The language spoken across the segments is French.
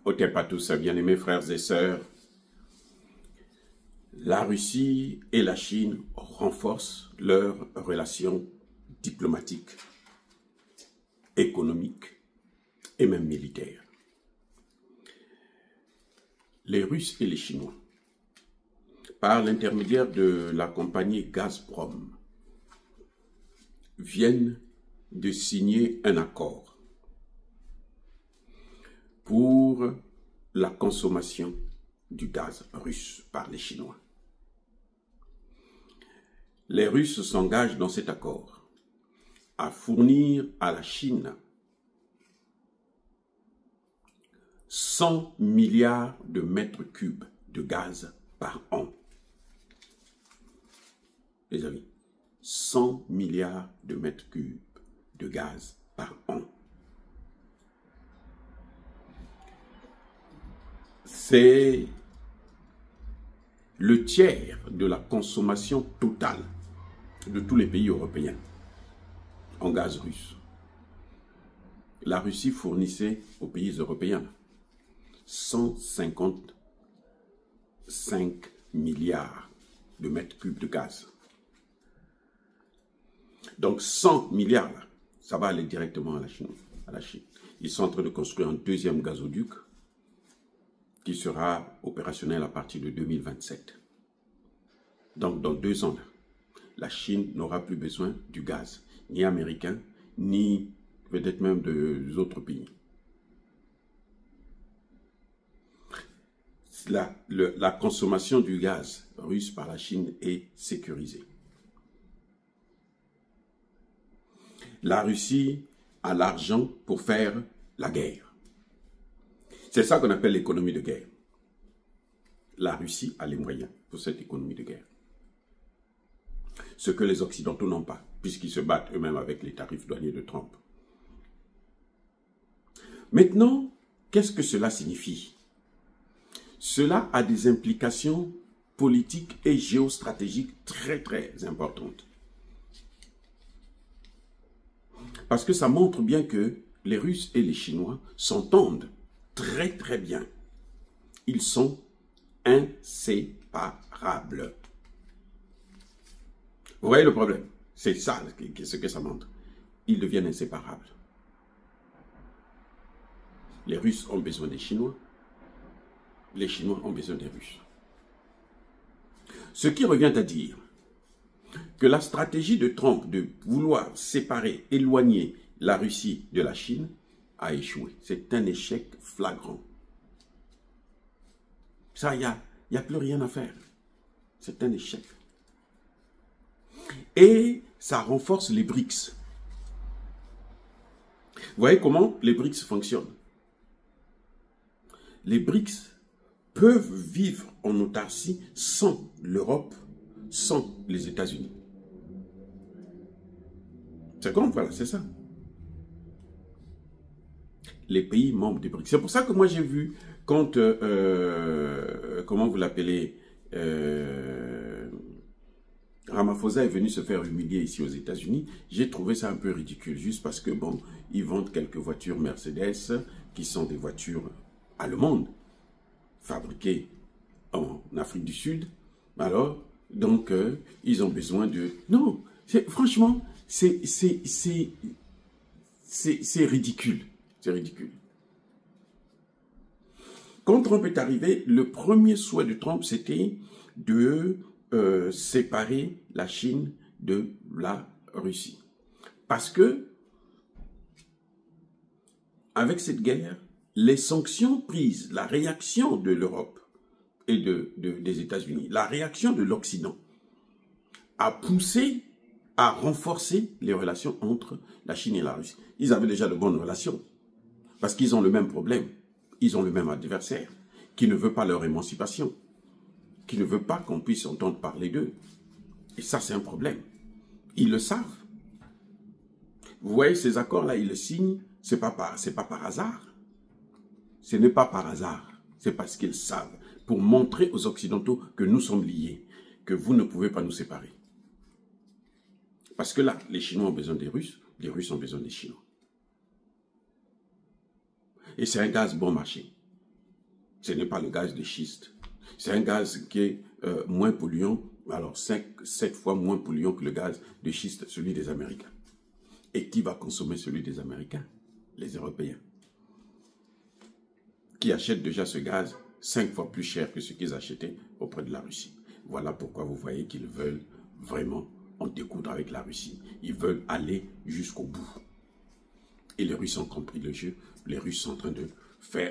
Otep à tous, bien-aimés frères et sœurs. La Russie et la Chine renforcent leurs relations diplomatiques, économiques et même militaires. Les Russes et les Chinois, par l'intermédiaire de la compagnie Gazprom, viennent de signer un accord pour la consommation du gaz russe par les Chinois. Les Russes s'engagent dans cet accord à fournir à la Chine 100 milliards de mètres cubes de gaz par an. Les amis, 100 milliards de mètres cubes de gaz par an. C'est le tiers de la consommation totale de tous les pays européens en gaz russe. La Russie fournissait aux pays européens 155 milliards de mètres cubes de gaz. Donc 100 milliards, là, ça va aller directement à la Chine. Ils sont en train de construire un deuxième gazoduc qui sera opérationnel à partir de 2027. Donc dans 2 ans, là, la Chine n'aura plus besoin du gaz, ni américain, ni peut-être même des autres pays. La consommation du gaz russe par la Chine est sécurisée. La Russie a l'argent pour faire la guerre. C'est ça qu'on appelle l'économie de guerre. La Russie a les moyens pour cette économie de guerre. Ce que les Occidentaux n'ont pas, puisqu'ils se battent eux-mêmes avec les tarifs douaniers de Trump. Maintenant, qu'est-ce que cela signifie? Cela a des implications politiques et géostratégiques très très importantes. Parce que ça montre bien que les Russes et les Chinois s'entendent très très bien. Ils sont inséparables. Vous voyez le problème? C'est ça ce que ça montre. Ils deviennent inséparables. Les Russes ont besoin des Chinois. Les Chinois ont besoin des Russes. Ce qui revient à dire que la stratégie de Trump de vouloir séparer, éloigner la Russie de la Chine a échoué. C'est un échec flagrant. Ça, il n'y a plus rien à faire. C'est un échec. Et ça renforce les BRICS. Vous voyez comment les BRICS fonctionnent? Les BRICS peuvent vivre en autarcie sans l'Europe, sans les États-Unis. C'est comme, voilà, c'est ça. Les pays membres des BRICS. C'est pour ça que moi j'ai vu quand, comment vous l'appelez, Ramaphosa est venu se faire humilier ici aux États-Unis, j'ai trouvé ça un peu ridicule, juste parce que, bon, ils vendent quelques voitures Mercedes, qui sont des voitures allemandes, fabriquées en Afrique du Sud. Alors, donc, ils ont besoin de... Non, franchement, c'est ridicule. C'est ridicule. Quand Trump est arrivé, le premier souhait de Trump, c'était de séparer la Chine de la Russie. Parce que, avec cette guerre, les sanctions prises, la réaction de l'Europe et des États-Unis, la réaction de l'Occident, a poussé à renforcer les relations entre la Chine et la Russie. Ils avaient déjà de bonnes relations, parce qu'ils ont le même problème, ils ont le même adversaire, qui ne veut pas leur émancipation, qui ne veut pas qu'on puisse entendre parler d'eux. Et ça, c'est un problème. Ils le savent. Vous voyez, ces accords-là, ils le signent, c'est pas par hasard. Ce n'est pas par hasard. C'est parce qu'ils savent, pour montrer aux Occidentaux que nous sommes liés, que vous ne pouvez pas nous séparer. Parce que là, les Chinois ont besoin des Russes ont besoin des Chinois. Et c'est un gaz bon marché. Ce n'est pas le gaz de schiste. C'est un gaz qui est moins polluant, alors 7 fois moins polluant que le gaz de schiste, celui des Américains. Et qui va consommer celui des Américains? Les Européens. Qui achètent déjà ce gaz 5 fois plus cher que ce qu'ils achetaient auprès de la Russie. Voilà pourquoi vous voyez qu'ils veulent vraiment en découdre avec la Russie. Ils veulent aller jusqu'au bout. Et les Russes ont compris le jeu. Les Russes sont en train de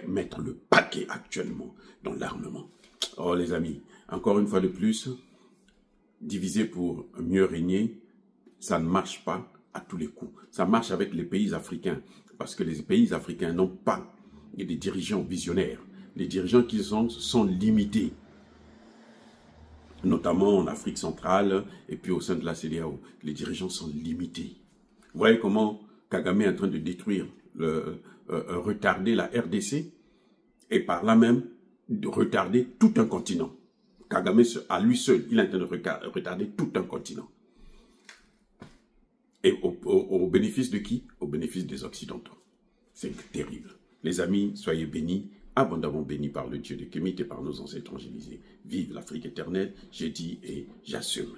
mettre le paquet actuellement dans l'armement. Oh les amis, encore une fois de plus, diviser pour mieux régner, ça ne marche pas à tous les coups. Ça marche avec les pays africains, parce que les pays africains n'ont pas des dirigeants visionnaires. Les dirigeants qui sont limités, notamment en Afrique centrale et puis au sein de la CEDEAO. Les dirigeants sont limités. Vous voyez comment Kagame est en train de détruire, retarder la RDC et par là même de retarder tout un continent. Kagame, à lui seul, il est en train de retarder tout un continent. Et au bénéfice de qui? Au bénéfice des Occidentaux. C'est terrible. Les amis, soyez bénis, abondamment bénis par le Dieu de Kémit et par nos ancêtres angélisés. Vive l'Afrique éternelle, j'ai dit et j'assume.